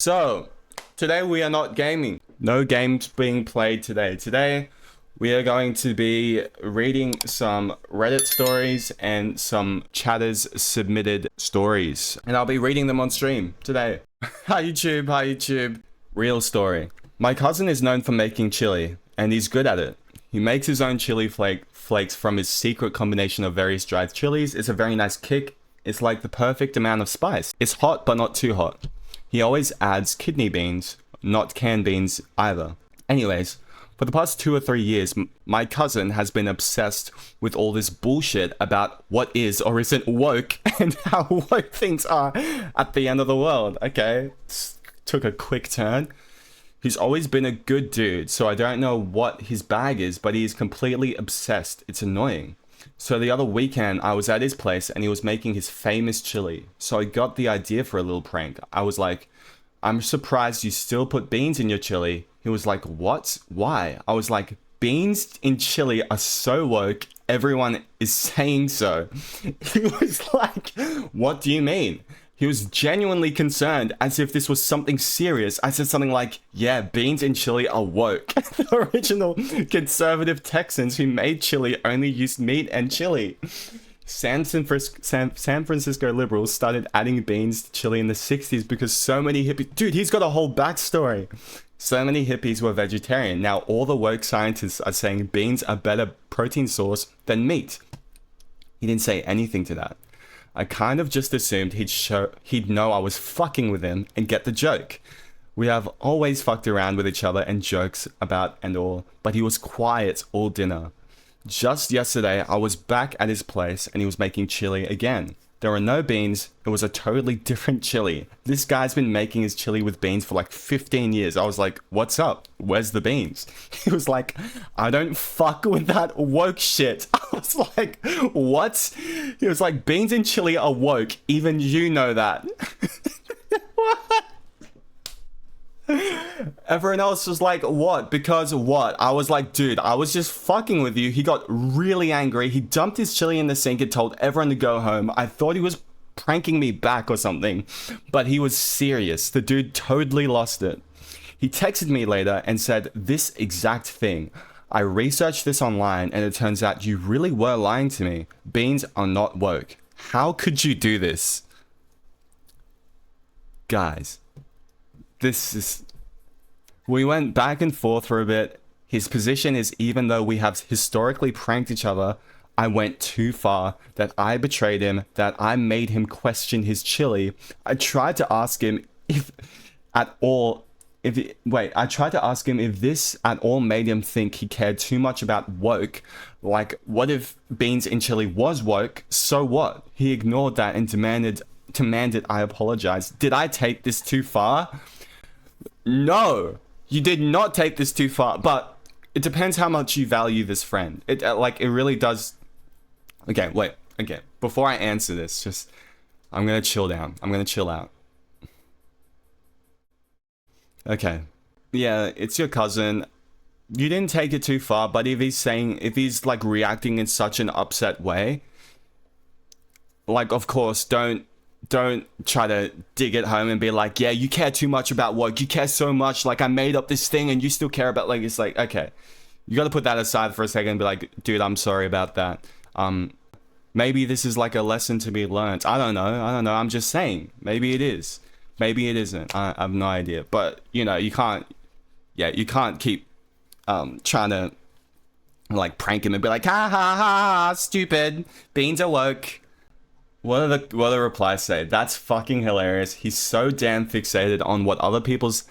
So, today we are not gaming. No games being played today. Today, we are going to be reading some Reddit stories and some chatters submitted stories. And I'll be reading them on stream today. Hi YouTube, hi YouTube. Real story. My cousin is known for making chili, and he's good at it. He makes his own chili flakes from his secret combination of various dried chilies. It's a very nice kick. It's like the perfect amount of spice. It's hot, but not too hot. He always adds kidney beans, not canned beans either. Anyways, for the past 2 or 3 years, my cousin has been obsessed with all this bullshit about what is or isn't woke and how woke things are at the end of the world. Okay, took a quick turn. He's always been a good dude, so I don't know what his bag is, but he's completely obsessed. It's annoying. So the other weekend, I was at his place and he was making his famous chili. So I got the idea for a little prank. I was like, I'm surprised you still put beans in your chili. He was like, what? Why? I was like, beans in chili are so woke. Everyone is saying so. He was like, what do you mean? He was genuinely concerned, as if this was something serious. I said something like, yeah, beans in chili are woke. The original conservative Texans who made chili only used meat and chili. San Francisco liberals started adding beans to chili in the 60s because so many hippies... Dude, he's got a whole backstory. So many hippies were vegetarian. Now all the woke scientists are saying beans are better protein source than meat. He didn't say anything to that. I kind of just assumed he'd know I was fucking with him and get the joke. We have always fucked around with each other and jokes about and all, but he was quiet all dinner. Just yesterday, I was back at his place and he was making chili again. There were no beans, it was a totally different chili. This guy's been making his chili with beans for like 15 years. I was like, what's up? Where's the beans? He was like, I don't fuck with that woke shit. I was like, what? He was like, beans and chili are woke. Even you know that. What? Everyone else was like, what? Because what? I was like, dude, I was just fucking with you. He got really angry. He dumped his chili in the sink and told everyone to go home. I thought he was pranking me back or something, but he was serious. The dude totally lost it. He texted me later and said this exact thing. I researched this online and it turns out you really were lying to me. Beans are not woke. How could you do this? Guys. We went back and forth for a bit. His position is, even though we have historically pranked each other, I went too far, that I betrayed him, that I made him question his chili. I tried to ask him if this at all made him think he cared too much about woke. Like, what if beans in chili was woke? So what? He ignored that and demanded I apologize. Did I take this too far? No, you did not take this too far, but it depends how much you value this friend. It really does. Okay, wait, okay. Before I answer this, I'm gonna chill down. I'm gonna chill out. Okay. Yeah, it's your cousin. You didn't take it too far, but if he's like reacting in such an upset way, like, of course, don't try to dig it home and be like, yeah, you care too much about woke. You care so much. Like, I made up this thing and you still care about, like, it's like, okay, you got to put that aside for a second and be like, dude, I'm sorry about that. Maybe this is like a lesson to be learned. I don't know. I'm just saying. Maybe it is. Maybe it isn't. I have no idea. But, you know, you can't keep trying to like prank him and be like, ha ha ha, stupid. Beans are woke. What do the replies say? That's fucking hilarious. He's so damn fixated on what other people's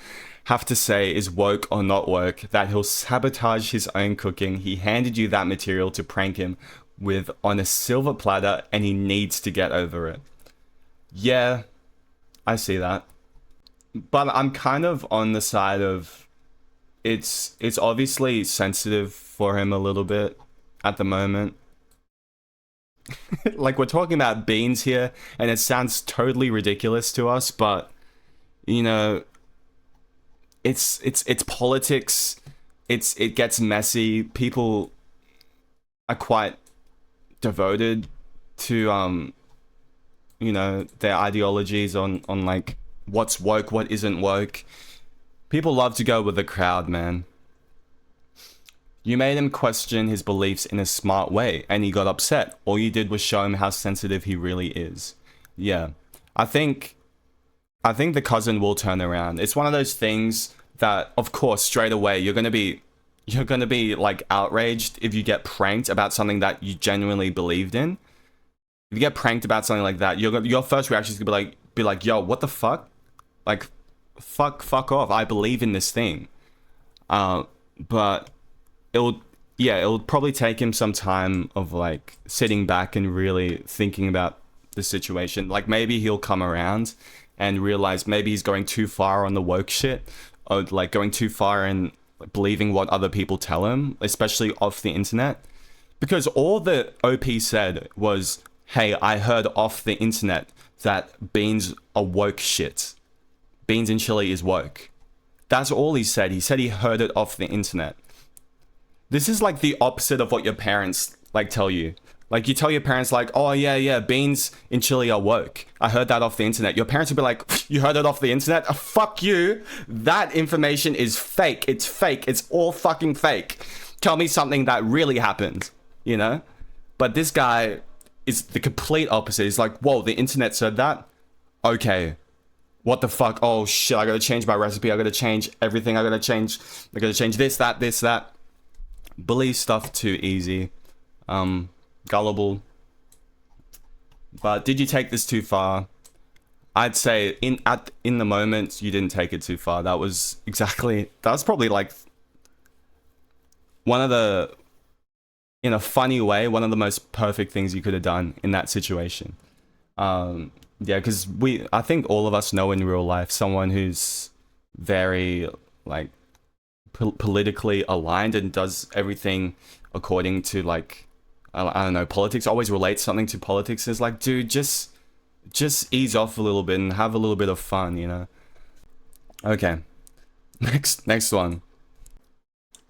have to say is woke or not woke that he'll sabotage his own cooking. He handed you that material to prank him with on a silver platter and he needs to get over it. Yeah, I see that. But I'm kind of on the side of it's obviously sensitive for him a little bit at the moment. Like, we're talking about beans here and it sounds totally ridiculous to us, but you know, it's politics. It gets messy. People are quite devoted to you know, their ideologies on like what's woke, what isn't woke. People love to go with the crowd, man. You made him question his beliefs in a smart way, and he got upset. All you did was show him how sensitive he really is. Yeah, I think the cousin will turn around. It's one of those things that, of course, straight away you're gonna be like outraged if you get pranked about something that you genuinely believed in. If you get pranked about something like that, your first reaction is gonna be like, yo, what the fuck? Like, fuck off. I believe in this thing. But it'll probably take him some time of like sitting back and really thinking about the situation. Like maybe he'll come around and realize maybe he's going too far on the woke shit, or like going too far in believing what other people tell him, especially off the internet. Because all the OP said was, hey, I heard off the internet that beans are woke shit. Beans in chili is woke. That's all he said. He said he heard it off the internet. This is like the opposite of what your parents like tell you. Like you tell your parents like, oh yeah, beans in chili are woke. I heard that off the internet. Your parents would be like, you heard it off the internet? Fuck you. That information is fake. It's fake. It's all fucking fake. Tell me something that really happened, you know? But this guy is the complete opposite. He's like, whoa, the internet said that? Okay. What the fuck? Oh shit, I gotta change my recipe. I gotta change everything. I gotta change this, that. Believe stuff too easy. Gullible. But did you take this too far? I'd say in the moment you didn't take it too far. That was probably like one of the, in a funny way, one of the most perfect things you could have done in that situation. Yeah, because I think all of us know in real life someone who's very like politically aligned and does everything according to like, I don't know, politics. Always relates something to politics. Is like, dude, just ease off a little bit and have a little bit of fun, you know? Okay, next one.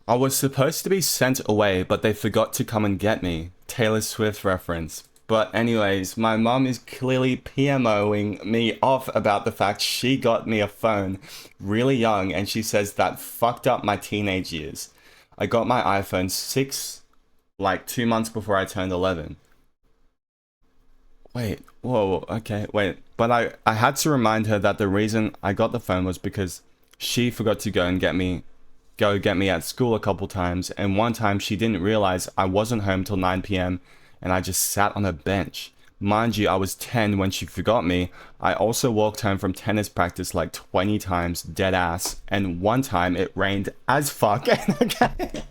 I was supposed to be sent away, but they forgot to come and get me. Taylor Swift reference. But anyways, my mum is clearly PMOing me off about the fact she got me a phone really young, and she says that fucked up my teenage years. I got my iPhone 6 like 2 months before I turned 11. Wait, whoa, okay, wait. But I had to remind her that the reason I got the phone was because she forgot to go get me at school a couple times, and one time she didn't realize I wasn't home till 9 p.m. and I just sat on a bench. Mind you, I was 10 when she forgot me. I also walked home from tennis practice like 20 times, dead ass, and one time it rained as fuck. Okay.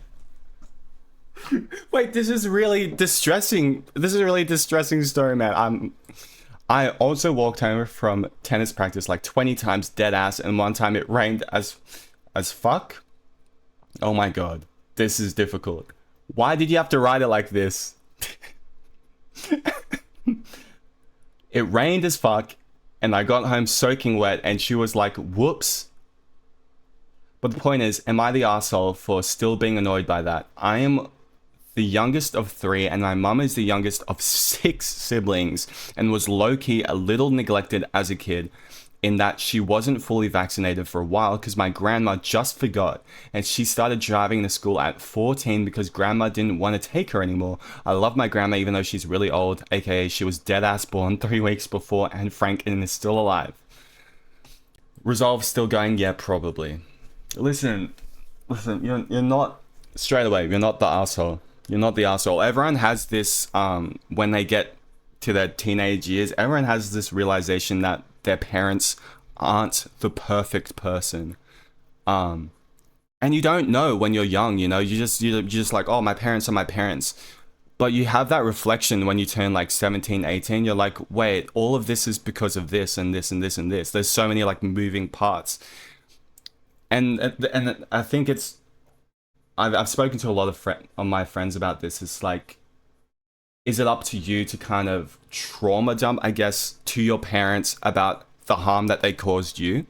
Wait, this is really distressing. This is a really distressing story, man. I also walked home from tennis practice like 20 times, dead ass, and one time it rained as fuck. Oh my god, this is difficult. Why did you have to write it like this? It rained as fuck, and I got home soaking wet, and she was like, whoops. But the point is, am I the asshole for still being annoyed by that? I am the youngest of 3, and my mum is the youngest of 6 siblings, and was low-key a little neglected as a kid, in that she wasn't fully vaccinated for a while because my grandma just forgot, and she started driving to school at 14 because grandma didn't want to take her anymore. I love my grandma even though she's really old, aka she was dead ass born 3 weeks before Anne Frank and is still alive. Resolve still going? Yeah, probably. Listen, you're not, straight away, you're not the asshole. You're not the asshole. Everyone has this, when they get to their teenage years, everyone has this realization that their parents aren't the perfect person. And you don't know when you're young, you know, you're just like, oh, my parents are my parents. But you have that reflection when you turn like 17, 18, you're like, wait, all of this is because of this and this and this and this. There's so many like moving parts. And I think it's, I've spoken to a lot of my friends about this. It's like, is it up to you to kind of trauma dump, I guess, to your parents about the harm that they caused you?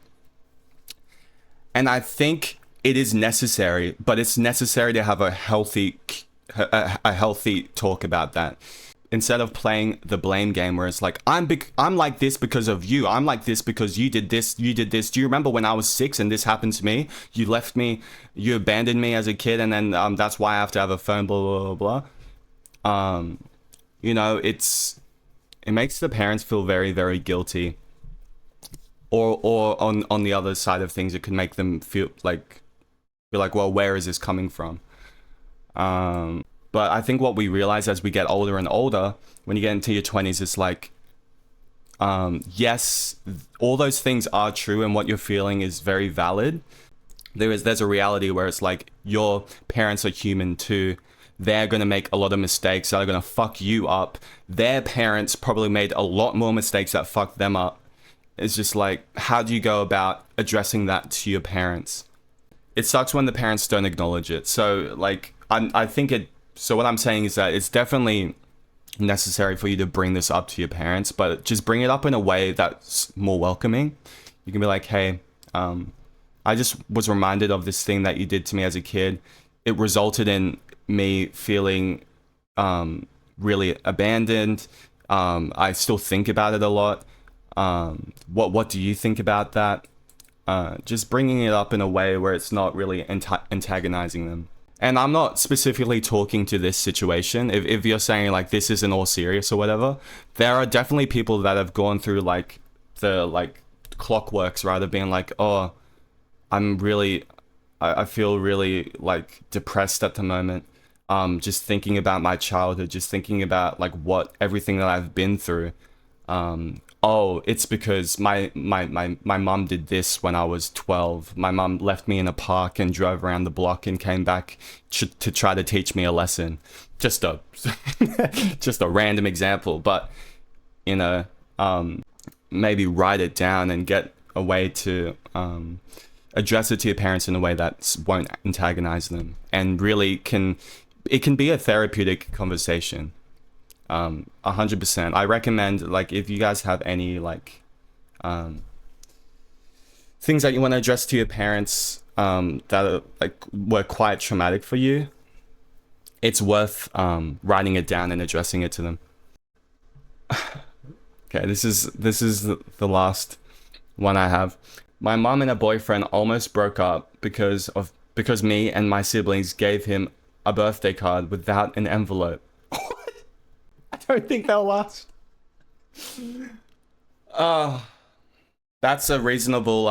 And I think it is necessary, but it's necessary to have a healthy talk about that. instead of playing the blame game where it's like I'm like this because of you, I'm like this because you did this, do you remember when I was 6 and this happened to me, you left me, you abandoned me as a kid, and then that's why I have to have a phone, blah blah blah blah. You know, it makes the parents feel very, very guilty, or on the other side of things, it can make them feel like, well, where is this coming from? But I think what we realize as we get older and older, when you get into your 20s, it's like, yes, all those things are true, and what you're feeling is very valid. There's a reality where it's like your parents are human too. They're going to make a lot of mistakes that are going to fuck you up. Their parents probably made a lot more mistakes that fucked them up. It's just like, how do you go about addressing that to your parents? It sucks when the parents don't acknowledge it. So like, so what I'm saying is that it's definitely necessary for you to bring this up to your parents, but just bring it up in a way that's more welcoming. You can be like, hey, I just was reminded of this thing that you did to me as a kid. It resulted in me feeling really abandoned. I still think about it a lot. What do you think about that? Just bringing it up in a way where it's not really antagonizing them. And I'm not specifically talking to this situation. If you're saying like this isn't all serious or whatever, there are definitely people that have gone through like the clockworks, right? Of being like, oh, I feel really like depressed at the moment. Just thinking about my childhood, just thinking about like everything that I've been through. Oh, it's because my mum did this when I was 12. My mum left me in a park and drove around the block and came back to try to teach me a lesson. Just a just a random example, but you know, maybe write it down and get a way to address it to your parents in a way that won't antagonize them, and really it can be a therapeutic conversation. 100%. I recommend, like, if you guys have any like things that you want to address to your parents that are, like, were quite traumatic for you, it's worth writing it down and addressing it to them. Okay, this is the last one I have. My mom and her boyfriend almost broke up because me and my siblings gave him a birthday card without an envelope. I don't think they'll last. That's a reasonable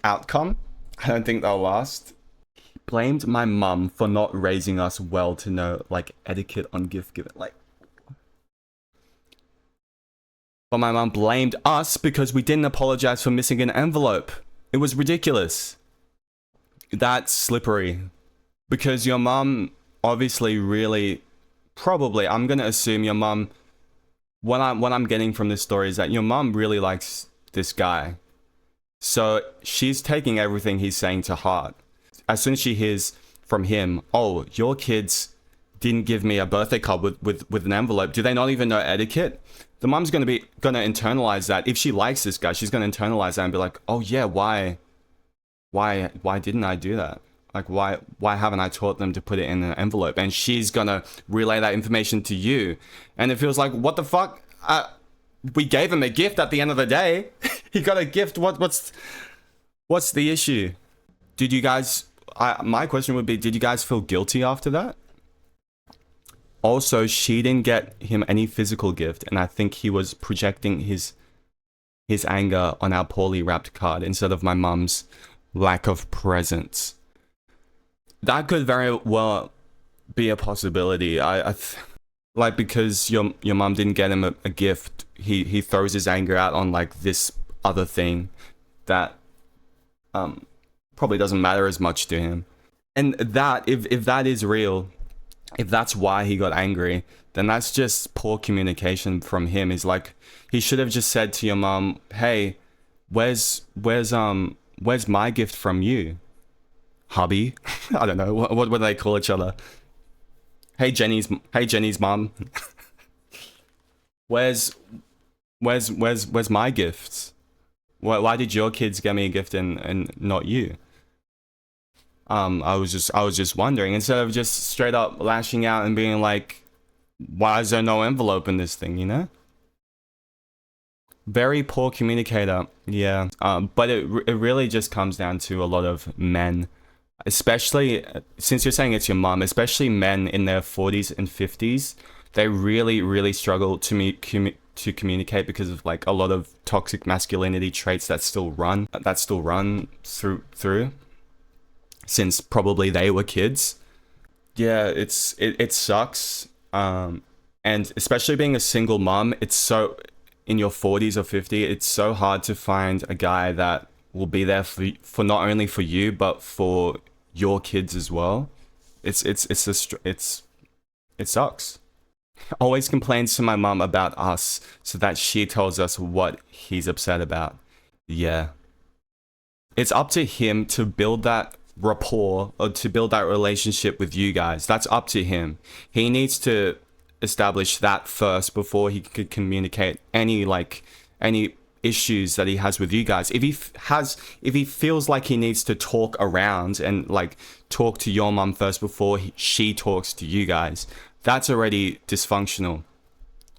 outcome. I don't think they'll last. He blamed my mum for not raising us well to know like etiquette on gift giving. Like, but my mum blamed us because we didn't apologize for missing an envelope. It was ridiculous. That's slippery. Because your mum obviously really, probably, I'm gonna assume your mum, what I'm getting from this story is that your mum really likes this guy. So she's taking everything he's saying to heart. As soon as she hears from him, oh, your kids didn't give me a birthday card with an envelope. Do they not even know etiquette? The mum's gonna internalize that. If she likes this guy, she's gonna internalize that and be like, oh yeah, why didn't I do that? Like, why haven't I taught them to put it in an envelope? And she's gonna relay that information to you. And it feels like, what the fuck? We gave him a gift at the end of the day. He got a gift. What's the issue? Did you guys, my question would be, did you guys feel guilty after that? Also, she didn't get him any physical gift, and I think he was projecting his anger on our poorly wrapped card instead of my mum's lack of presents. That could very well be a possibility. Like, because your mum didn't get him a gift, he throws his anger out on like this other thing that probably doesn't matter as much to him. And that, if that is real, if that's why he got angry, then that's just poor communication from him. He's like, he should have just said to your mum, hey, where's my gift from you, hubby? I don't know, what do they call each other? Hey Jenny's mum. Where's my gifts? Why did your kids get me a gift and not you? I was just wondering, instead of just straight up lashing out and being like, Why is there no envelope in this thing, you know? Very poor communicator, yeah. But it really just comes down to a lot of men, especially since you're saying it's your mom, especially men in their 40s and 50s. They really struggle to communicate because of like a lot of toxic masculinity traits that still run through since probably they were kids. Yeah, it sucks. And especially being a single mom, it's so in your 40s or 50, it's so hard to find a guy that will be there for not only for you but for your kids as well. It sucks. Always complains to my mom about us so that she tells us what he's upset about. Yeah. It's up to him to build that rapport or to build that relationship with you guys. That's up to him. He needs to establish that first before he could communicate any issues that he has with you guys. If he feels like he needs to talk around and like talk to your mom first before she talks to you guys, that's already dysfunctional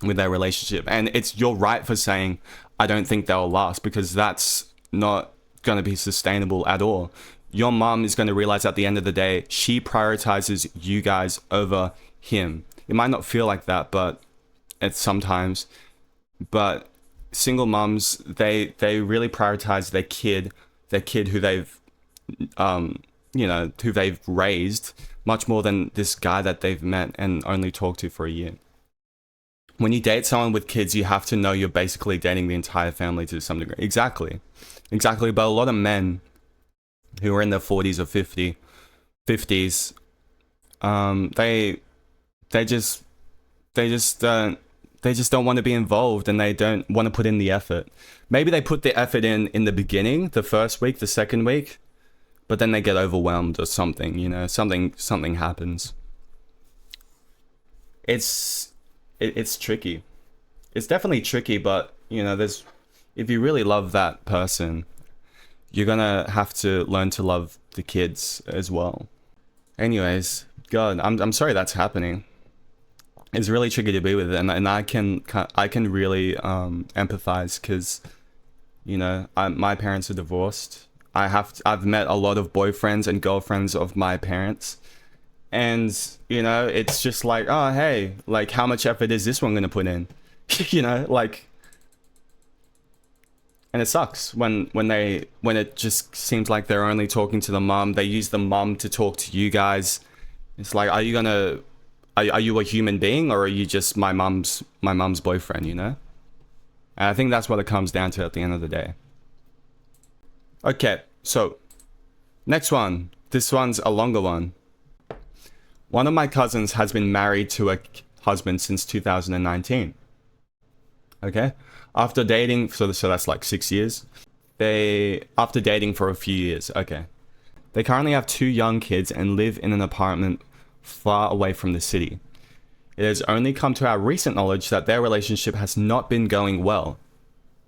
with their relationship. And it's your right for saying, I don't think they'll last, because that's not going to be sustainable at all. Your mom is going to realize at the end of the day, she prioritizes you guys over him. It might not feel like that, but it's sometimes. But single moms, they really prioritize their kid who they've, who they've raised much more than this guy that they've met and only talked to for a year. When you date someone with kids, you have to know you're basically dating the entire family to some degree. Exactly. But a lot of men who are in their 40s or 50s, they just don't want to be involved, and they don't want to put in the effort. Maybe they put the effort in the beginning, the first week, the second week, but then they get overwhelmed or something, something happens. It's tricky. It's definitely tricky, but if you really love that person, you're gonna have to learn to love the kids as well. Anyways, God, I'm sorry that's happening. It's really tricky to be with, and I can really empathize, because my parents are divorced. I've met a lot of boyfriends and girlfriends of my parents, and it's just like, oh hey, like how much effort is this one gonna put in? And it sucks when it just seems like they're only talking to the mom. They use the mom to talk to you guys. It's like, are you a human being, or are you just my mom's boyfriend, And I think that's what it comes down to at the end of the day. Okay, so next one. This one's a longer one. One of my cousins has been married to a husband since 2019. Okay? After dating, so that's like 6 years. After dating for a few years, okay. They currently have 2 young kids and live in an apartment far away from the city. It has only come to our recent knowledge that their relationship has not been going well.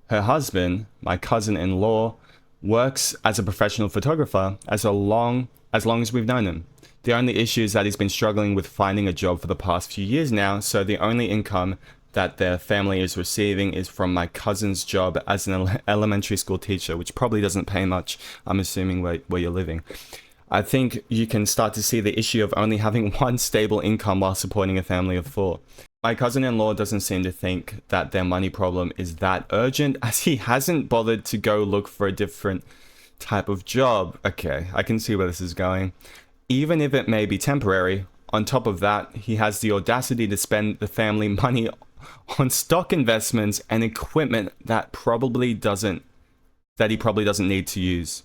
Her husband, my cousin-in-law, works as a professional photographer as long as we've known him. The only issue is that he's been struggling with finding a job for the past few years now, so the only income that their family is receiving is from my cousin's job as an elementary school teacher, which probably doesn't pay much, I'm assuming, where you're living. I think you can start to see the issue of only having one stable income while supporting a family of 4. My cousin-in-law doesn't seem to think that their money problem is that urgent, as he hasn't bothered to go look for a different type of job. Okay, I can see where this is going. Even if it may be temporary, on top of that, he has the audacity to spend the family money on stock investments and equipment that he probably doesn't need to use.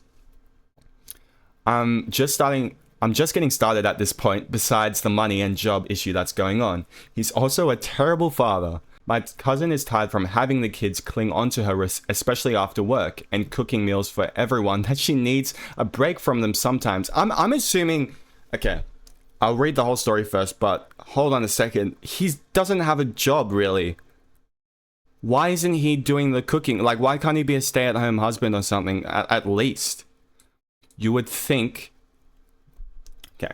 I'm just getting started at this point, besides the money and job issue that's going on. He's also a terrible father. My cousin is tired from having the kids cling onto her, especially after work, and cooking meals for everyone, that she needs a break from them sometimes. I'm assuming... Okay, I'll read the whole story first, but hold on a second. He doesn't have a job, really. Why isn't he doing the cooking? Like, why can't he be a stay-at-home husband or something, at least? You would think... Okay.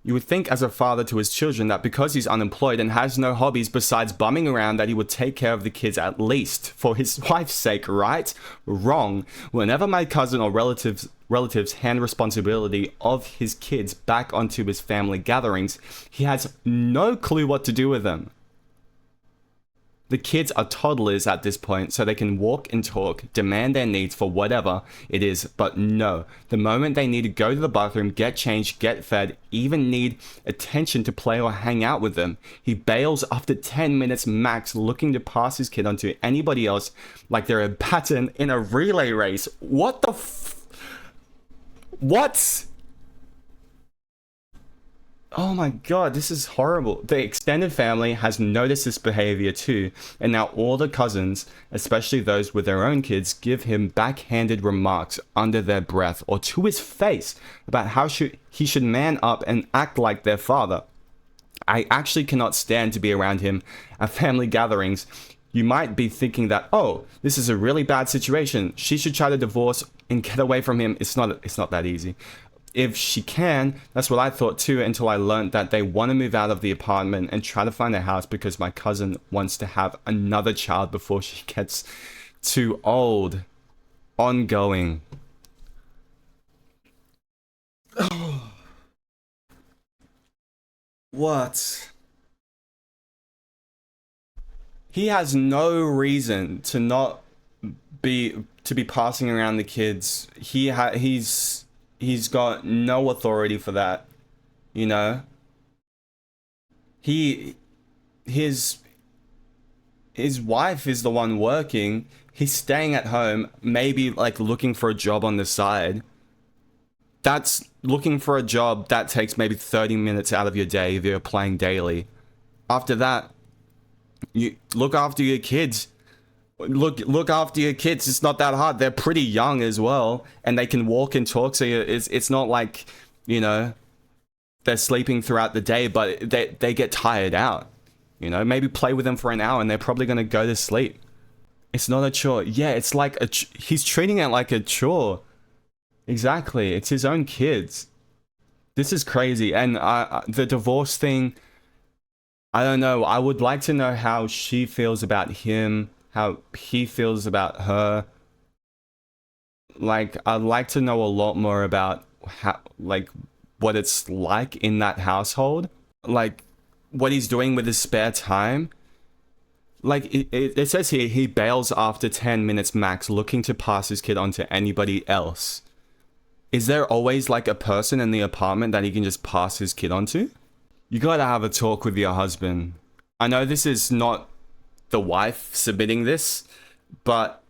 You would think as a father to his children that because he's unemployed and has no hobbies besides bumming around that he would take care of the kids at least for his wife's sake, right? Wrong. Whenever my cousin or relatives hand responsibility of his kids back onto his family gatherings, he has no clue what to do with them. The kids are toddlers at this point, so they can walk and talk, demand their needs for whatever it is, but no. The moment they need to go to the bathroom, get changed, get fed, even need attention to play or hang out with them, he bails after 10 minutes max, looking to pass his kid onto anybody else like they're a baton in a relay race. What the What? Oh my god, this is horrible. The extended family has noticed this behavior too, and now all the cousins, especially those with their own kids, give him backhanded remarks under their breath or to his face about how he should man up and act like their father. I actually cannot stand to be around him at family gatherings. You might be thinking that, oh, this is a really bad situation. She should try to divorce and get away from him. It's not that easy. If she can, that's what I thought too, until I learned that they want to move out of the apartment and try to find a house because my cousin wants to have another child before she gets too old. Ongoing. What? He has no reason to not be passing around the kids. He's got no authority for that, you know. His wife is the one working. He's staying at home, maybe like looking for a job on the side. That's looking for a job that takes maybe 30 minutes out of your day if you're playing daily. After that, you look after your kids. Look after your kids. It's not that hard. They're pretty young as well, and they can walk and talk. So it's not like, you know, they're sleeping throughout the day, but they get tired out. You know, maybe play with them for an hour, and they're probably gonna go to sleep. It's not a chore. Yeah, it's like he's treating it like a chore. Exactly. It's his own kids. This is crazy. And the divorce thing, I don't know. I would like to know how she feels about him, how he feels about her. Like, I'd like to know a lot more about how, like, what it's like in that household. Like, what he's doing with his spare time. Like, it says here, he bails after 10 minutes max, looking to pass his kid on to anybody else. Is there always, like, a person in the apartment that he can just pass his kid on to? You gotta have a talk with your husband. I know this is not the wife submitting this, but,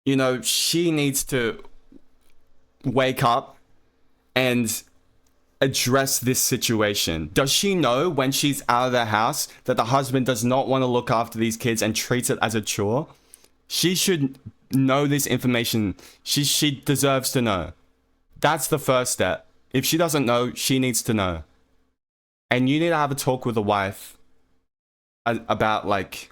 you know, she needs to wake up and address this situation. Does she know when she's out of the house that the husband does not want to look after these kids and treats it as a chore? She should know this information. She deserves to know. That's the first step. If she doesn't know, she needs to know. And you need to have a talk with the wife about, like,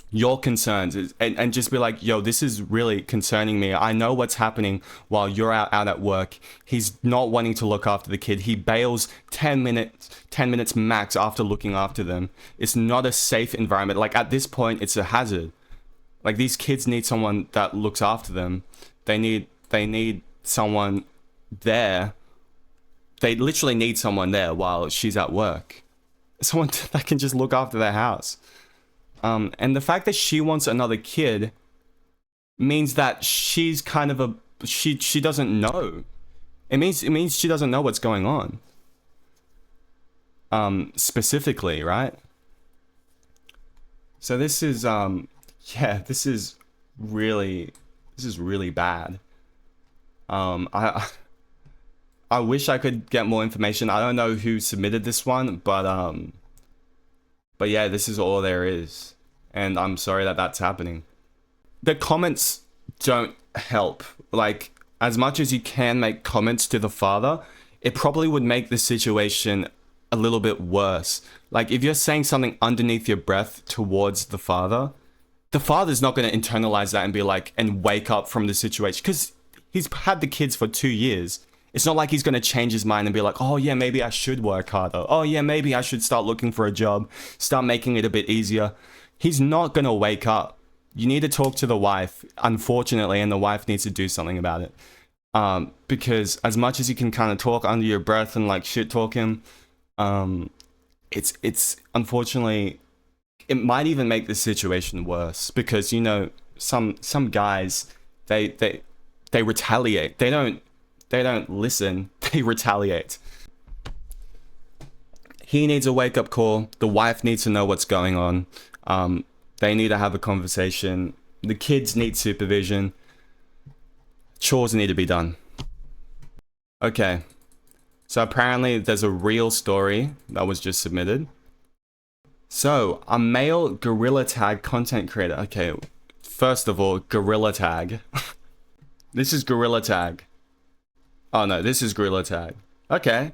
your concerns, and just be like, yo, this is really concerning me. I know what's happening while you're out at work. He's not wanting to look after the kid. He bails 10 minutes max after looking after them. It's not a safe environment. Like, at this point, it's a hazard. Like, these kids need someone that looks after them. They need someone there. They literally need someone there while she's at work. Someone that can just look after their house. And the fact that she wants another kid means that she's kind of she doesn't know. It means she doesn't know what's going on. Specifically, right? So this is yeah, this is really bad. I wish I could get more information. I don't know who submitted this one, but yeah, this is all there is. And I'm sorry that that's happening. The comments don't help. Like, as much as you can make comments to the father, it probably would make the situation a little bit worse. Like, if you're saying something underneath your breath towards the father's not going to internalize that and be like, and wake up from the situation. Because he's had the kids for 2 years. It's not like he's going to change his mind and be like, oh yeah, maybe I should work harder. Oh yeah, maybe I should start looking for a job, start making it a bit easier. He's not going to wake up. You need to talk to the wife, unfortunately, and the wife needs to do something about it. Because as much as you can kind of talk under your breath and like shit talk him, it's unfortunately, it might even make the situation worse, because, you know, some guys, they retaliate. They don't listen, they retaliate. He needs a wake-up call. The wife needs to know what's going on. They need to have a conversation. The kids need supervision. Chores need to be done. Okay. So apparently there's a real story that was just submitted. So, a male Gorilla Tag content creator. Okay, first of all, Gorilla Tag. This is Gorilla Tag. Oh no, this is Gorilla Tag. Okay.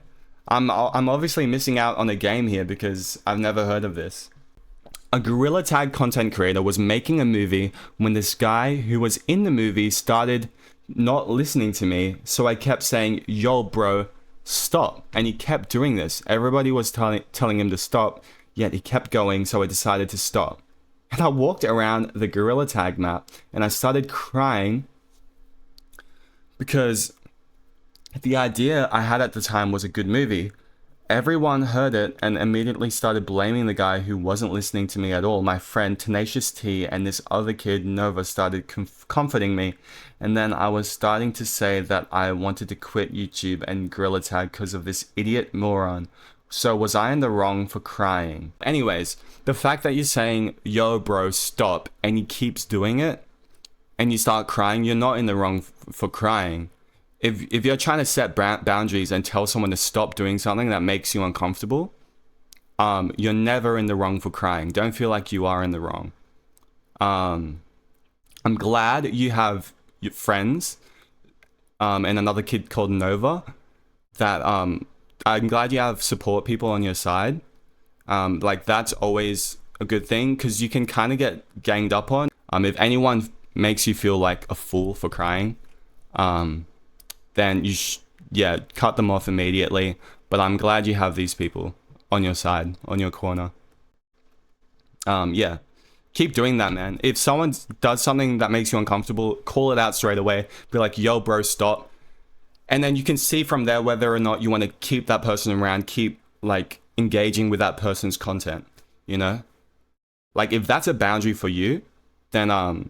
I'm obviously missing out on a game here because I've never heard of this. A Gorilla Tag content creator was making a movie when this guy who was in the movie started not listening to me, so I kept saying, yo bro, stop. And he kept doing this. Everybody was telling him to stop, yet he kept going, so I decided to stop. And I walked around the Gorilla Tag map and I started crying because the idea I had at the time was a good movie. Everyone heard it and immediately started blaming the guy who wasn't listening to me at all. My friend Tenacious T and this other kid Nova started comforting me, and then I was starting to say that I wanted to quit YouTube and Gorilla Tag because of this idiot moron. So was I in the wrong for crying? Anyways, the fact that you're saying, yo bro, stop, and he keeps doing it, and you start crying, you're not in the wrong for crying. If you're trying to set boundaries and tell someone to stop doing something that makes you uncomfortable, you're never in the wrong for crying. Don't feel like you are in the wrong. I'm glad you have your friends, and another kid called Nova, that I'm glad you have support people on your side. Like that's always a good thing, because you can kind of get ganged up on. If anyone makes you feel like a fool for crying, then you cut them off immediately. But I'm glad you have these people on your side, on your corner. Yeah, keep doing that, man. If someone does something that makes you uncomfortable, call it out straight away. Be like, yo bro, stop. And then you can see from there whether or not you want to keep that person around, keep like engaging with that person's content, you know? Like if that's a boundary for you, then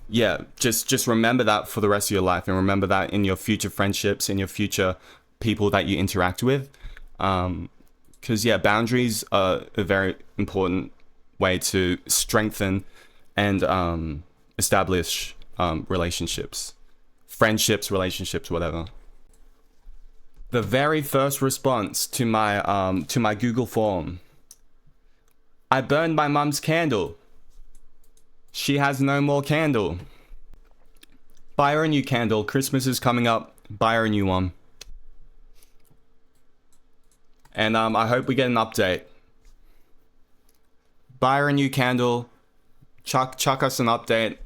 yeah, just remember that for the rest of your life, and remember that in your future friendships, in your future people that you interact with. Because yeah, boundaries are a very important way to strengthen and establish relationships, friendships, relationships, whatever. The very first response to my Google form: I burned my mum's candle. She has no more candle. Buy her a new candle. Christmas is coming up. Buy her a new one. And I hope we get an update. Buy her a new candle. Chuck us an update.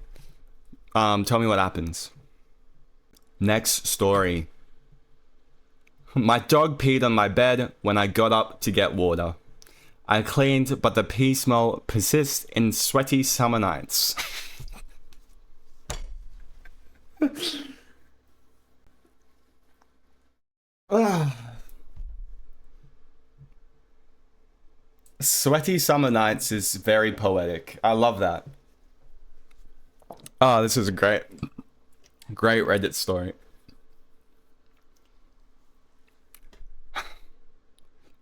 Tell me what happens. Next story. My dog peed on my bed when I got up to get water. I cleaned, but the pee smell persists in sweaty summer nights. Sweaty summer nights is very poetic. I love that. Oh, this is a great Reddit story.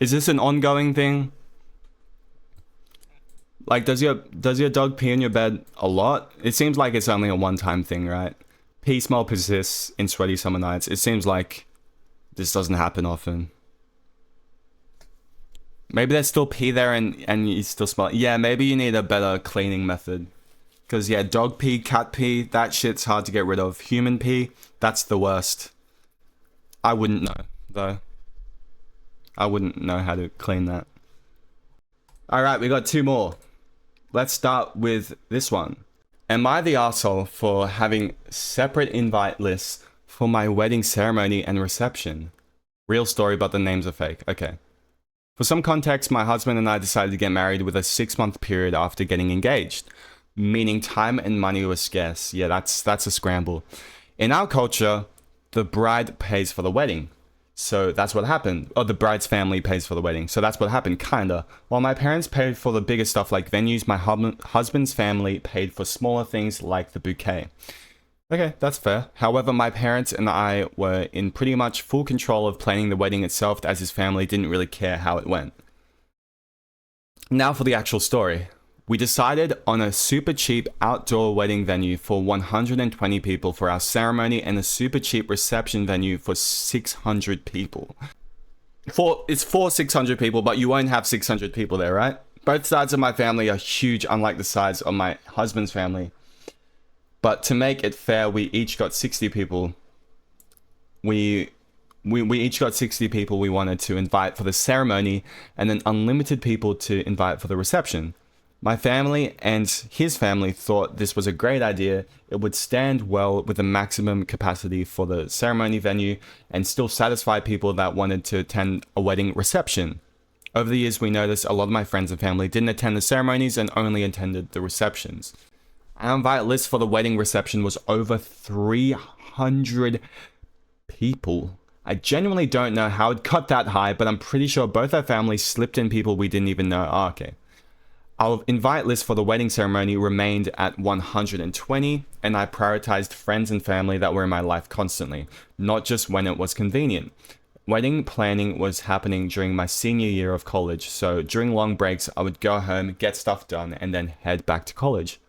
Is this an ongoing thing? Like, does your dog pee in your bed a lot? It seems like it's only a one-time thing, right? Pee smell persists in sweaty summer nights. It seems like this doesn't happen often. Maybe there's still pee there and you still smell it. Yeah, maybe you need a better cleaning method. Because yeah, dog pee, cat pee, that shit's hard to get rid of. Human pee, that's the worst. I wouldn't know, though. I wouldn't know how to clean that. Alright, we got two more. Let's start with this one. Am I the asshole for having separate invite lists for my wedding ceremony and reception. Real story, but the names are fake. Okay. For some context, my husband and I decided to get married with a 6-month period after getting engaged, meaning time and money were scarce. Yeah, that's a scramble. In our culture, the bride pays for the wedding. So that's what happened. Or the bride's family pays for the wedding. So that's what happened, kinda. While my parents paid for the bigger stuff like venues, my husband's family paid for smaller things like the bouquet. Okay, that's fair. However, my parents and I were in pretty much full control of planning the wedding itself, as his family didn't really care how it went. Now for the actual story. We decided on a super cheap outdoor wedding venue for 120 people for our ceremony and a super cheap reception venue for 600 people. It's for 600 people, but you won't have 600 people there, right? Both sides of my family are huge, unlike the size of my husband's family. But to make it fair, we each got 60 people. We each got 60 people we wanted to invite for the ceremony, and then unlimited people to invite for the reception. My family and his family thought this was a great idea. It would stand well with a maximum capacity for the ceremony venue and still satisfy people that wanted to attend a wedding reception. Over the years, we noticed a lot of my friends and family didn't attend the ceremonies and only attended the receptions. Our invite list for the wedding reception was over 300 people. I genuinely don't know how it got that high, but I'm pretty sure both our families slipped in people we didn't even know. Oh, okay. Our invite list for the wedding ceremony remained at 120, and I prioritized friends and family that were in my life constantly, not just when it was convenient. Wedding planning was happening during my senior year of college, so during long breaks, I would go home, get stuff done, and then head back to college.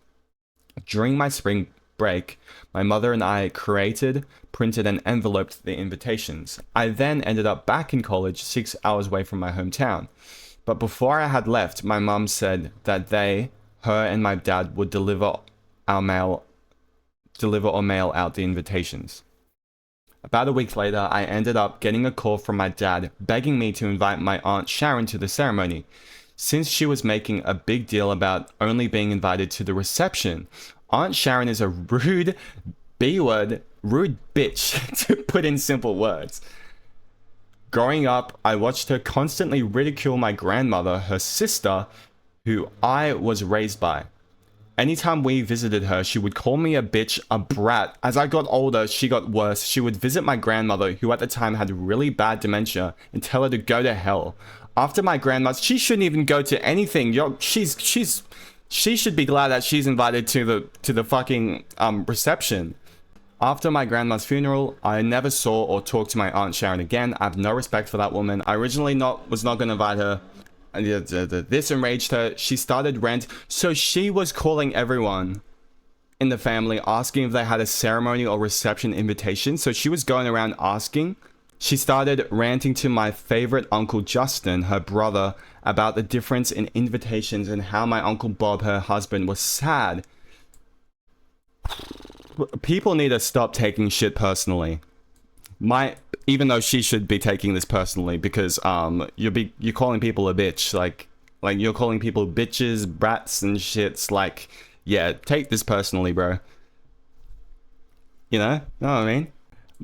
During my spring break, my mother and I created, printed, and enveloped the invitations. I then ended up back in college 6 hours away from my hometown. But before I had left, my mum said that her and my dad would deliver or mail out the invitations. About a week later, I ended up getting a call from my dad begging me to invite my Aunt Sharon to the ceremony, since she was making a big deal about only being invited to the reception. Aunt Sharon is a rude bitch, to put in simple words. Growing up, I watched her constantly ridicule my grandmother, her sister, who I was raised by. Anytime we visited her, she would call me a bitch, a brat. As I got older, she got worse. She would visit my grandmother, who at the time had really bad dementia, and tell her to go to hell. After my grandma, she shouldn't even go to anything. She should be glad that she's invited to the fucking reception. After my grandma's funeral, I never saw or talked to my Aunt Sharon again. I have no respect for that woman. I originally was not going to invite her. This enraged her. She started rant. So she was calling everyone in the family, asking if they had a ceremony or reception invitation. So she was going around asking. She started ranting to my favorite Uncle Justin, her brother, about the difference in invitations and how my Uncle Bob, her husband, was sad. People need to stop taking shit personally. Even though she should be taking this personally, because you're calling people a bitch, like you're calling people bitches, brats, and shits. Like, yeah, take this personally, bro. Know what I mean?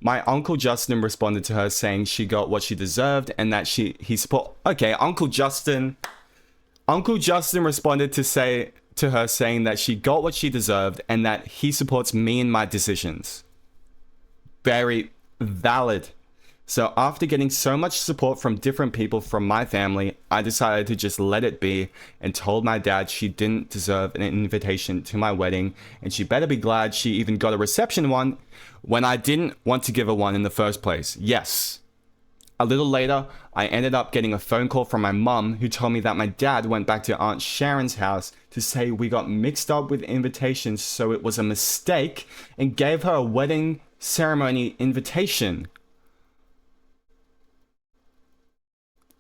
My Uncle Justin responded to her saying she got what she deserved and that he support. Okay, Uncle Justin responded to her saying that she got what she deserved and that he supports me in my decisions. Very valid. So after getting so much support from different people from my family, I decided to just let it be and told my dad she didn't deserve an invitation to my wedding and she better be glad she even got a reception one when I didn't want to give her one in the first place. Yes. A little later, I ended up getting a phone call from my mum who told me that my dad went back to Aunt Sharon's house to say we got mixed up with invitations, so it was a mistake, and gave her a wedding ceremony invitation.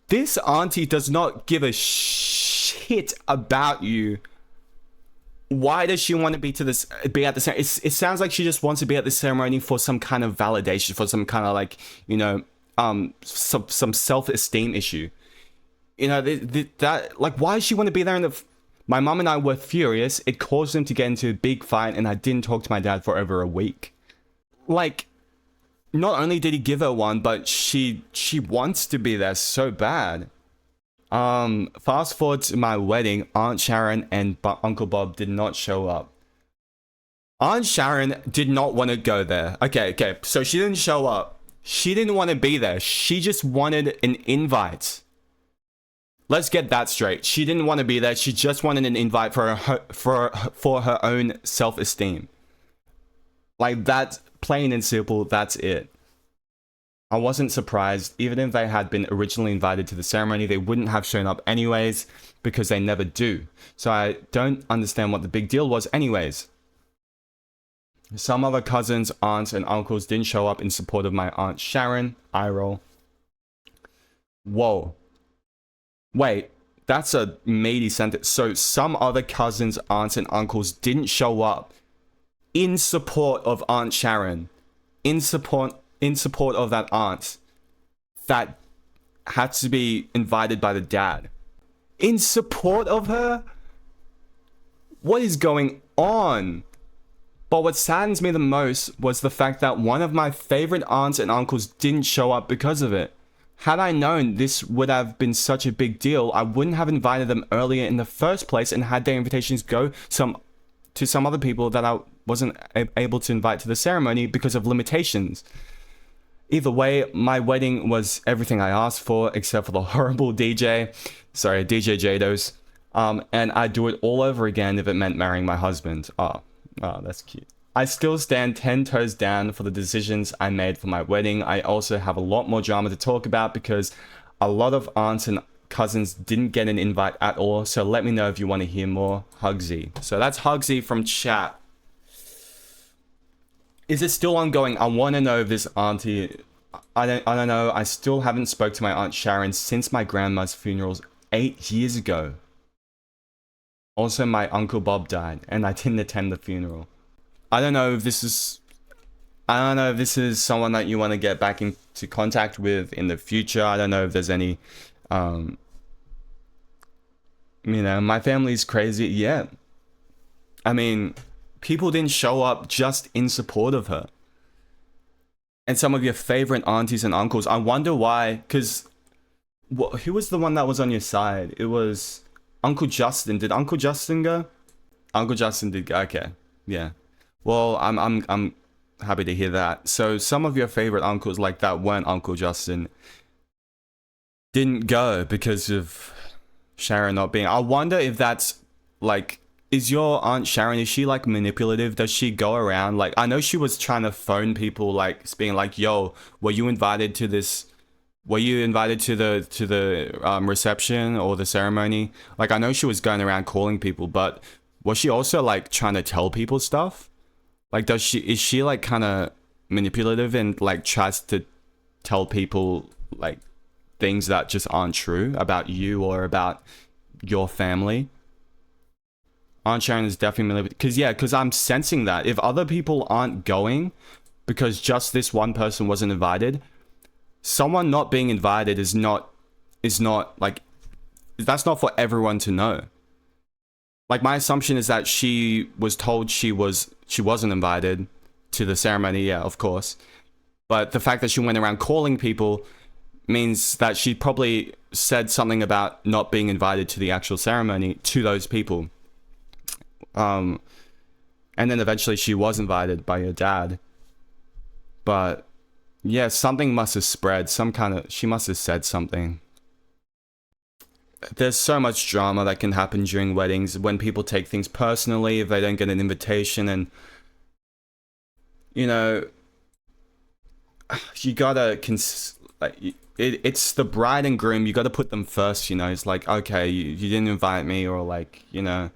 This auntie does not give a shit about you. Why does she want to be at the ceremony? It sounds like she just wants to be at the ceremony for some kind of validation, for some kind of like, some self-esteem issue. That like, why does she want to be there my mom and I were furious. It caused them to get into a big fight and I didn't talk to my dad for over a week. Like, not only did he give her one, but she wants to be there so bad. Fast forward to my wedding, Aunt Sharon and Uncle Bob did not show up. Aunt Sharon did not want to go there. Okay, so she didn't show up. She didn't want to be there. She just wanted an invite. Let's get that straight. She didn't want to be there. She just wanted an invite for her own self-esteem. Like, that's plain and simple. That's it. I wasn't surprised. Even if they had been originally invited to the ceremony, they wouldn't have shown up anyways, because they never do. So I don't understand what the big deal was anyways. Some other cousins, aunts, and uncles didn't show up in support of my Aunt Sharon. Eye roll. Whoa. Wait, that's a meaty sentence. So some other cousins, aunts, and uncles didn't show up in support of Aunt Sharon. In support of that aunt that had to be invited by the dad. In support of her? What is going on? But what saddens me the most was the fact that one of my favorite aunts and uncles didn't show up because of it. Had I known this would have been such a big deal, I wouldn't have invited them earlier in the first place and had their invitations go to some other people that I wasn't able to invite to the ceremony because of limitations. Either way, my wedding was everything I asked for, except for the horrible DJ. Sorry, DJ Jados. And I'd do it all over again if it meant marrying my husband. Oh, that's cute. I still stand 10 toes down for the decisions I made for my wedding. I also have a lot more drama to talk about because a lot of aunts and cousins didn't get an invite at all. So let me know if you want to hear more. Hugsy. So that's Hugsy from chat. Is it still ongoing? I want to know if this auntie... I don't know. I still haven't spoke to my Aunt Sharon since my grandma's funerals 8 years ago. Also, my Uncle Bob died, and I didn't attend the funeral. I don't know if this is someone that you want to get back into contact with in the future. I don't know if there's any... you know, my family's crazy. Yeah. I mean... People didn't show up just in support of her. And some of your favorite aunties and uncles. I wonder why, because who was the one that was on your side? It was Uncle Justin. Did Uncle Justin go? Uncle Justin did go. Okay. Yeah. Well, I'm happy to hear that. So some of your favorite uncles like that weren't Uncle Justin didn't go because of Sharon not being. I wonder if that's like... Is your Aunt Sharon, is she like manipulative? Does she go around like, I know she was trying to phone people, like being like, yo, were you invited to this? Were you invited to the reception or the ceremony? Like, I know she was going around calling people, but was she also like trying to tell people stuff? Like, is she like kind of manipulative and like tries to tell people like things that just aren't true about you or about your family? Aunt Sharon is definitely... Because I'm sensing that. If other people aren't going because just this one person wasn't invited, someone not being invited is not like... That's not for everyone to know. Like, my assumption is that she was told she wasn't invited to the ceremony, yeah, of course. But the fact that she went around calling people means that she probably said something about not being invited to the actual ceremony to those people. And then eventually she was invited by your dad. But yeah, something must have spread. She must have said something. There's so much drama that can happen during weddings when people take things personally, if they don't get an invitation, and you know, you gotta it's the bride and groom, you gotta put them first, you know. It's like, okay, you didn't invite me, or like, you know,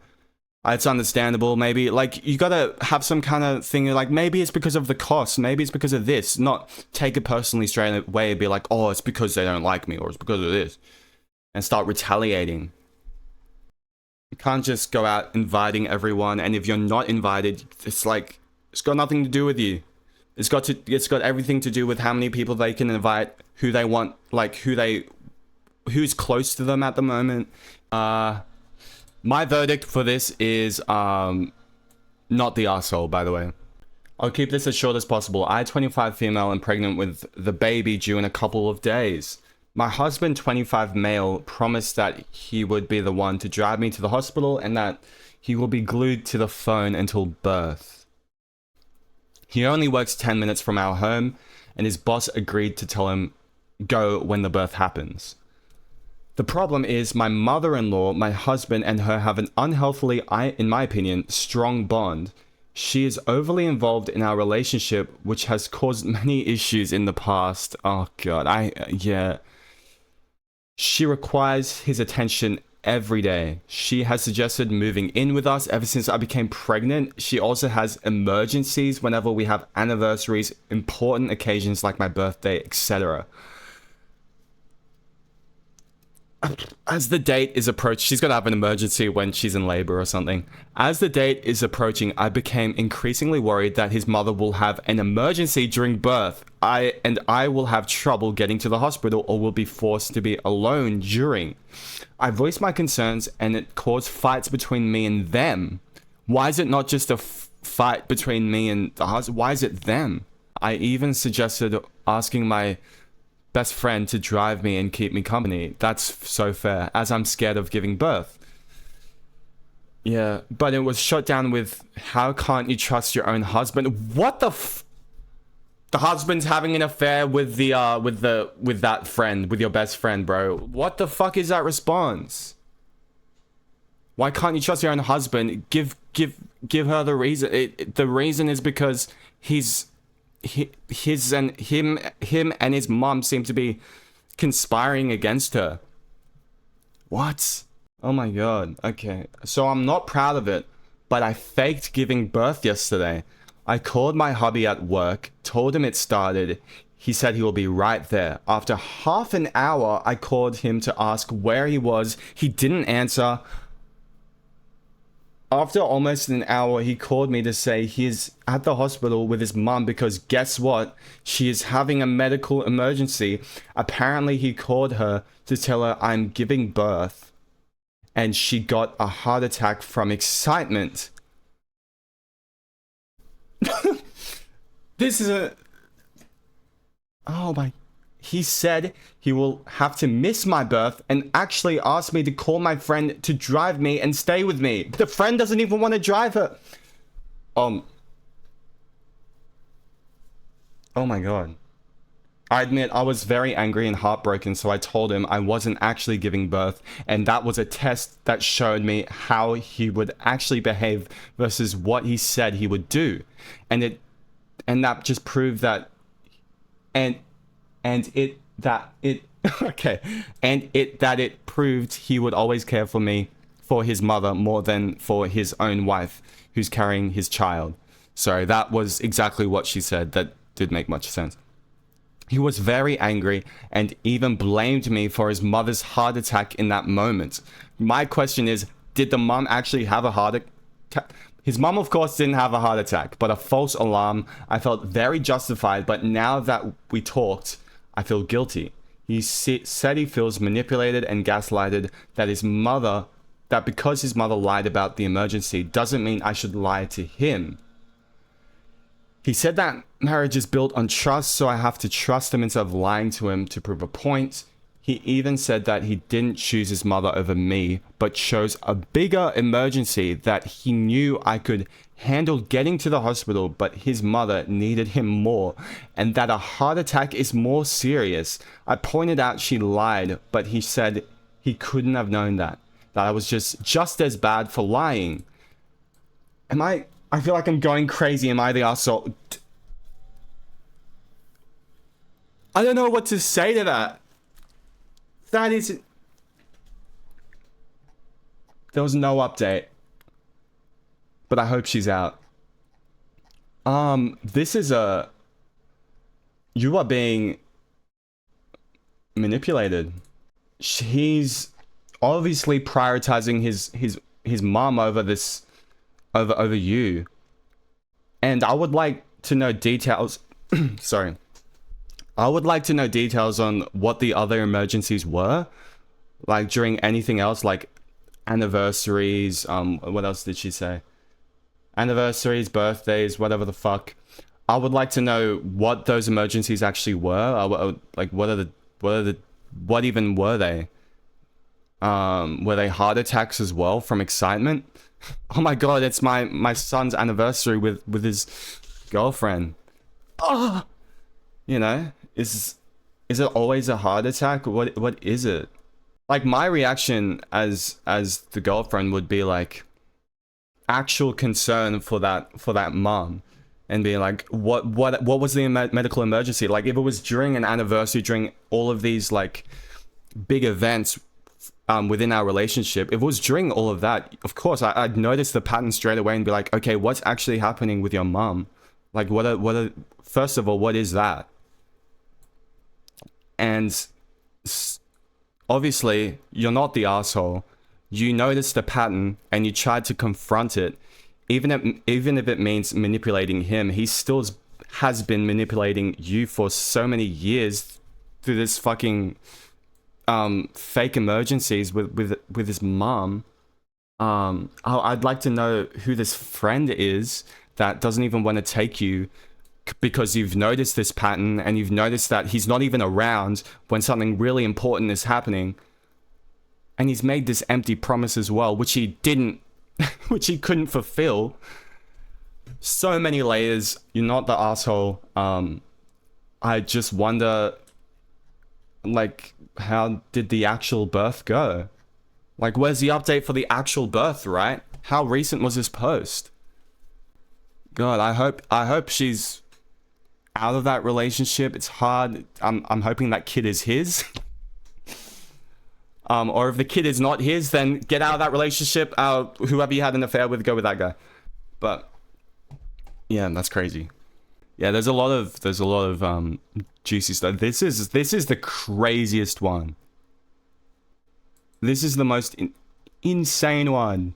it's understandable. Maybe like you gotta have some kind of thing like, maybe it's because of the cost, maybe it's because of this, not take it personally straight away and be like, oh, it's because they don't like me, or it's because of this, and start retaliating. You can't just go out inviting everyone, and if you're not invited, it's like, it's got nothing to do with you. It's got everything to do with how many people they can invite, who they want, like who's close to them at the moment. My verdict for this is not the arsehole, by the way. I'll keep this as short as possible. I, 25 female, and pregnant with the baby due in a couple of days. My husband, 25 male, promised that he would be the one to drive me to the hospital and that he will be glued to the phone until birth. He only works 10 minutes from our home, and his boss agreed to tell him go when the birth happens. The problem is my mother-in-law, my husband, and her have an unhealthily, in my opinion, strong bond. She is overly involved in our relationship, which has caused many issues in the past. Oh god, yeah. She requires his attention every day. She has suggested moving in with us ever since I became pregnant. She also has emergencies whenever we have anniversaries, important occasions like my birthday, etc. As the date is approached, she's got to have an emergency when she's in labor or something. As the date is approaching, I became increasingly worried that his mother will have an emergency during birth. I will have trouble getting to the hospital or will be forced to be alone during. I voiced my concerns and it caused fights between me and them. Why is it not just a fight between me and the husband? Why is it them? I even suggested asking my best friend to drive me and keep me company. That's so fair, as I'm scared of giving birth. Yeah, but it was shut down with, how can't you trust your own husband? What the The husband's having an affair with that friend, with your best friend, bro. What the fuck is that response? Why can't you trust your own husband? Give her the reason. The reason is because him and his mom seem to be conspiring against her. What? Oh my god. Okay. So I'm not proud of it, but I faked giving birth yesterday. I called my hubby at work, told him it started. He said he will be right there. After half an hour, I called him to ask where he was. He didn't answer. After almost an hour, he called me to say he's at the hospital with his mum because guess what? She is having a medical emergency. Apparently, he called her to tell her I'm giving birth and she got a heart attack from excitement. This is a... Oh my... He said he will have to miss my birth and actually asked me to call my friend to drive me and stay with me. The friend doesn't even want to drive her. Oh my god. I admit I was very angry and heartbroken, so I told him I wasn't actually giving birth, and that was a test that showed me how he would actually behave versus what he said he would do. And that just proved that it proved he would always care for me, for his mother, more than for his own wife who's carrying his child. So that was exactly what she said. That did make much sense. He was very angry and even blamed me for his mother's heart attack in that moment. My question is, did the mum actually have a heart attack? His mum, of course, didn't have a heart attack, but a false alarm. I felt very justified, but now that we talked, I feel guilty. He said he feels manipulated and gaslighted, that because his mother lied about the emergency doesn't mean I should lie to him. He said that marriage is built on trust, so I have to trust him instead of lying to him to prove a point. He even said that he didn't choose his mother over me, but chose a bigger emergency that he knew I could handle getting to the hospital, but his mother needed him more, and that a heart attack is more serious. I pointed out she lied, but he said he couldn't have known that I was just as bad for lying. I feel like I'm going crazy. Am I the asshole? I don't know what to say to that. That is... There was no update. But I hope she's out. This is a... You are being manipulated. He's obviously prioritizing his mom over this... over you. And I would like to know details... Sorry. I would like to know details on what the other emergencies were. Like during anything else, like anniversaries. What else did she say? anniversaries, birthdays, whatever the fuck. I would like to know what those emergencies actually were. Like, what even were they? Were they heart attacks as well from excitement? Oh my god, it's my son's anniversary with his girlfriend. Oh, you know, is it always a heart attack? What is it? Like, my reaction as the girlfriend would be like actual concern for that mom, and be like, what was the medical emergency? Like, if it was during an anniversary, during all of these like big events within our relationship, if it was during all of that, of course I'd notice the pattern straight away and be like, okay, what's actually happening with your mom? Like, what are first of all, what is that? And obviously you're not the asshole. You noticed the pattern and you tried to confront it. Even if it means manipulating him, he still has been manipulating you for so many years through this fucking fake emergencies with his mom. I'd like to know who this friend is that doesn't even want to take you, because you've noticed this pattern and you've noticed that he's not even around when something really important is happening. And he's made this empty promise as well, which he didn't, which he couldn't fulfill. So many layers. You're not the asshole. I just wonder, like, how did the actual birth go? Like, where's the update for the actual birth, right? How recent was this post? God, I hope she's out of that relationship. It's hard. I'm hoping that kid is his. Or if the kid is not his, then get out of that relationship. Whoever you had an affair with, go with that guy. But yeah, that's crazy. Yeah, there's a lot of juicy stuff. This is the craziest one. This is the most insane one.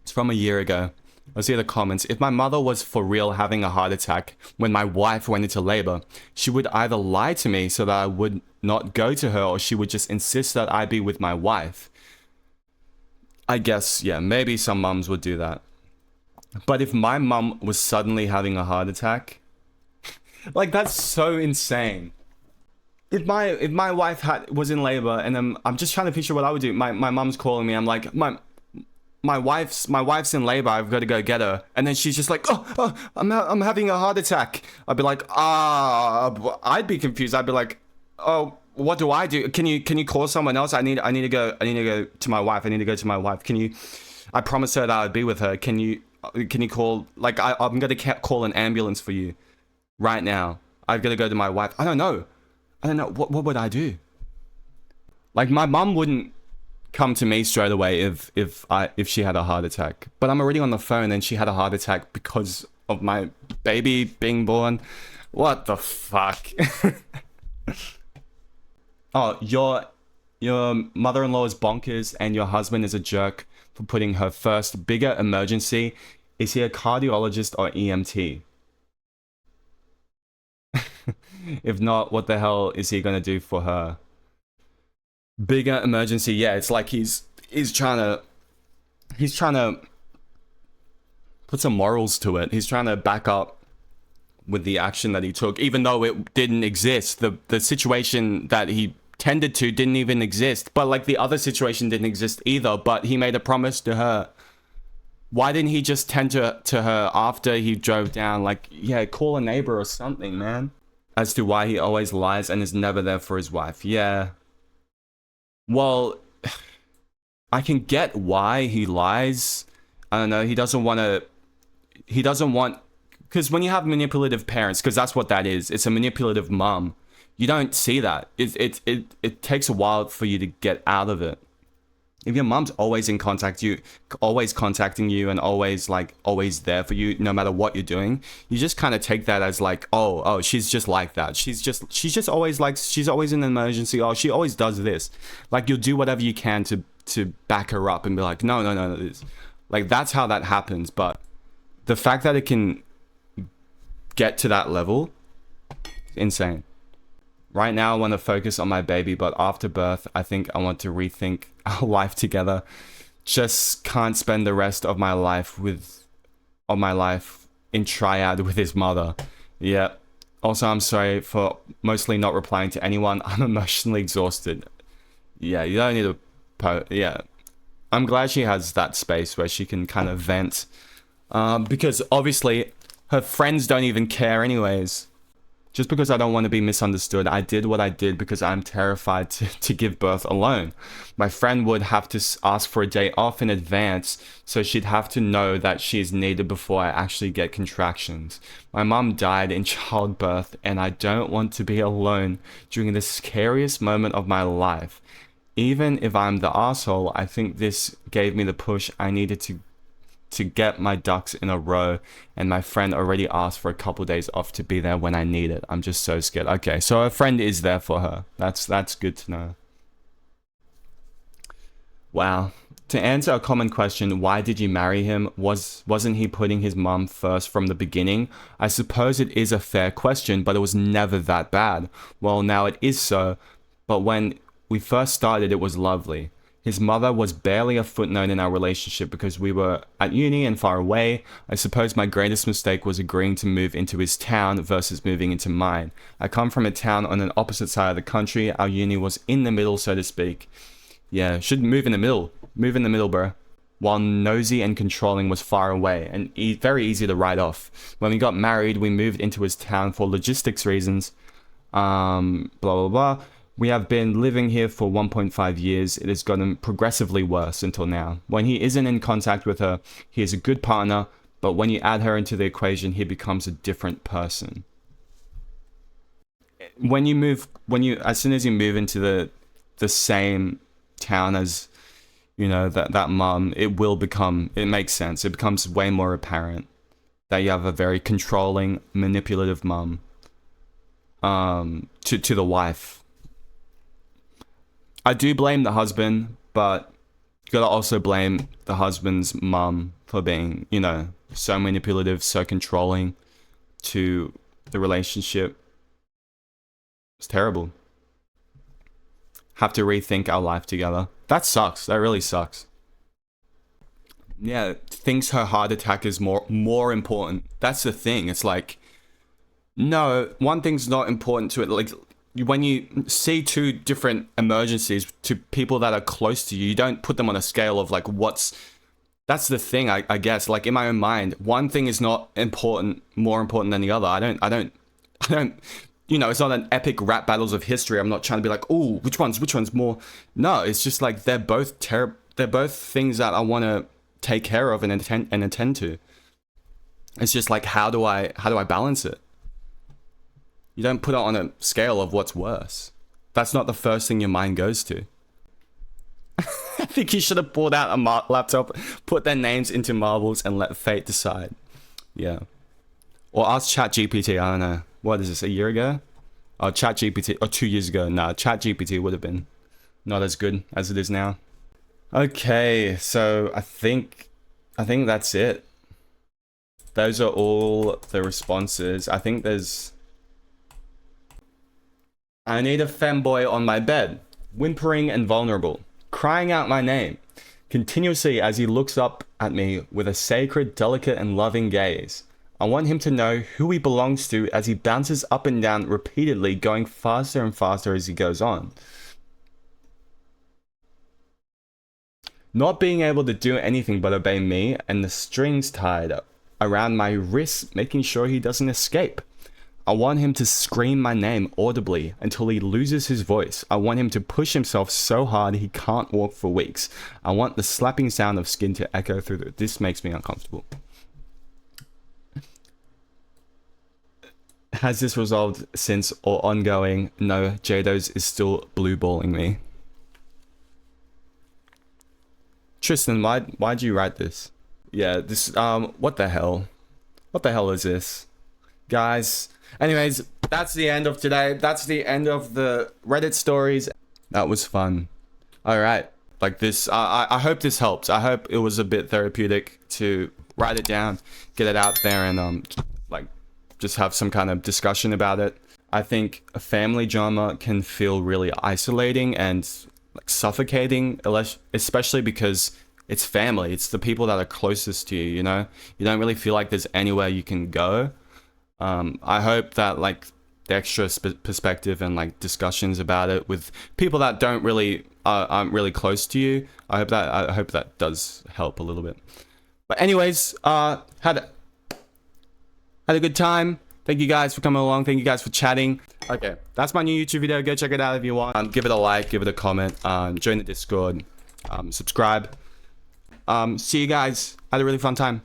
It's from a year ago. Let's see the comments. If my mother was for real having a heart attack when my wife went into labor, she would either lie to me so that I would not go to her, or she would just insist that I be with my wife. I guess, yeah, maybe some mums would do that. But if my mum was suddenly having a heart attack, like, that's so insane. If my wife was in labor, and I'm just trying to picture what I would do. My mum's calling me. I'm like, my wife's in labor. I've got to go get her. And then she's just like, oh, I'm having a heart attack. I'd be like, I'd be confused. I'd be like, oh, what do I do? Can you call someone else? I need to go to my wife. I need to go to my wife. I promised her that I'd be with her. Can you call, like, I'm going to call an ambulance for you right now. I've got to go to my wife. I don't know. What would I do? Like, my mum wouldn't come to me straight away if she had a heart attack. But I'm already on the phone and she had a heart attack because of my baby being born. What the fuck? Oh, your mother-in-law is bonkers and your husband is a jerk for putting her first bigger emergency. Is he a cardiologist or EMT? If not, what the hell is he gonna do for her? Bigger emergency, yeah. It's like he's trying to put some morals to it. He's trying to back up with the action that he took, even though it didn't exist. The situation that he tended to didn't even exist. But like, the other situation didn't exist either. But he made a promise to her. Why didn't he just tend to her after he drove down? Like, yeah, call a neighbor or something, man. As to why he always lies and is never there for his wife. Yeah. Well, I can get why he lies. I don't know. He doesn't want, because when you have manipulative parents, because that's what that is. It's a manipulative mom. You don't see that. It takes a while for you to get out of it. If your mom's always always contacting you and always there for you, no matter what you're doing, you just kind of take that as like, oh, she's just like that. She's just always like, she's always in an emergency. Oh, she always does this. Like, you'll do whatever you can to back her up and be like, no. Like, that's how that happens. But the fact that it can get to that level, insane. Right now, I want to focus on my baby, but after birth, I think I want to rethink our life together. Just can't spend the rest of my life with of my life in triad with his mother. Yeah. Also, I'm sorry for mostly not replying to anyone. I'm emotionally exhausted. Yeah, you don't need to yeah. I'm glad she has that space where she can kind of vent. Because obviously her friends don't even care anyways. Just because I don't want to be misunderstood, I did what I did because I'm terrified to give birth alone. My friend would have to ask for a day off in advance, so she'd have to know that she is needed before I actually get contractions. My mom died in childbirth, and I don't want to be alone during the scariest moment of my life. Even if I'm the asshole, I think this gave me the push I needed to get my ducks in a row, and my friend already asked for a couple days off to be there when I need it. I'm just so scared. Okay, so her friend is there for her. That's good to know. Wow. To answer a common question, why did you marry him? Wasn't he putting his mum first from the beginning? I suppose it is a fair question, but it was never that bad. Well, now it is so, but when we first started, it was lovely. His mother was barely a footnote in our relationship because we were at uni and far away. I suppose my greatest mistake was agreeing to move into his town versus moving into mine. I come from a town on an opposite side of the country. Our uni was in the middle, so to speak. Yeah, should move in the middle. Move in the middle, bro. While nosy and controlling was far away and very easy to write off. When we got married, we moved into his town for logistics reasons. Blah, blah, blah. We have been living here for 1.5 years. It has gotten progressively worse until now. When he isn't in contact with her, he is a good partner, but when you add her into the equation, he becomes a different person. As soon as you move into the same town as, you know, that mum, it makes sense. It becomes way more apparent that you have a very controlling, manipulative mum, to the wife. I do blame the husband, but you gotta also blame the husband's mum for being, you know, so manipulative, so controlling to the relationship. It's terrible. Have to rethink our life together. That sucks. That really sucks. Yeah, thinks her heart attack is more important. That's the thing. It's like, no, one thing's not important to it. Like, when you see two different emergencies to people that are close to you, you don't put them on a scale of like that's the thing, I guess. Like in my own mind, one thing is not more important than the other. I don't, you know, it's not an epic rap battles of history. I'm not trying to be like, oh, which one's more. No, it's just like they're both things that I want to take care of and attend to. It's just like, how do I balance it? You don't put it on a scale of what's worse. That's not the first thing your mind goes to. I think you should have pulled out a laptop, put their names into marbles, and let fate decide. Yeah. Or ask ChatGPT, I don't know. What is this, a year ago? Oh, ChatGPT, or 2 years ago. Nah, ChatGPT would have been not as good as it is now. Okay, so I think that's it. Those are all the responses. I think I need a femboy on my bed, whimpering and vulnerable, crying out my name, continuously as he looks up at me with a sacred, delicate, and loving gaze. I want him to know who he belongs to as he bounces up and down repeatedly, going faster and faster as he goes on. Not being able to do anything but obey me, and the strings tied around my wrists, making sure he doesn't escape. I want him to scream my name audibly until he loses his voice. I want him to push himself so hard he can't walk for weeks. I want the slapping sound of skin to echo through this makes me uncomfortable. Has this resolved since or ongoing? No, Jados is still blue balling me. Tristan, why'd you write this? Yeah, this, what the hell? What the hell is this? Guys, anyways, that's the end of today. That's the end of the Reddit stories. That was fun. All right, like this, I hope this helped. I hope it was a bit therapeutic to write it down, get it out there, and like just have some kind of discussion about it. I think a family drama can feel really isolating and like suffocating, especially because it's family. It's the people that are closest to you, you know? You don't really feel like there's anywhere you can go. I hope that like the extra perspective and like discussions about it with people that don't really aren't really close to you. I hope that does help a little bit. But anyways, had a good time. Thank you guys for coming along. Thank you guys for chatting. Okay, that's my new YouTube video. Go check it out if you want. Give it a like, give it a comment, join the Discord, subscribe. See you guys. Had a really fun time.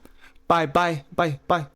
Bye, bye, bye, bye.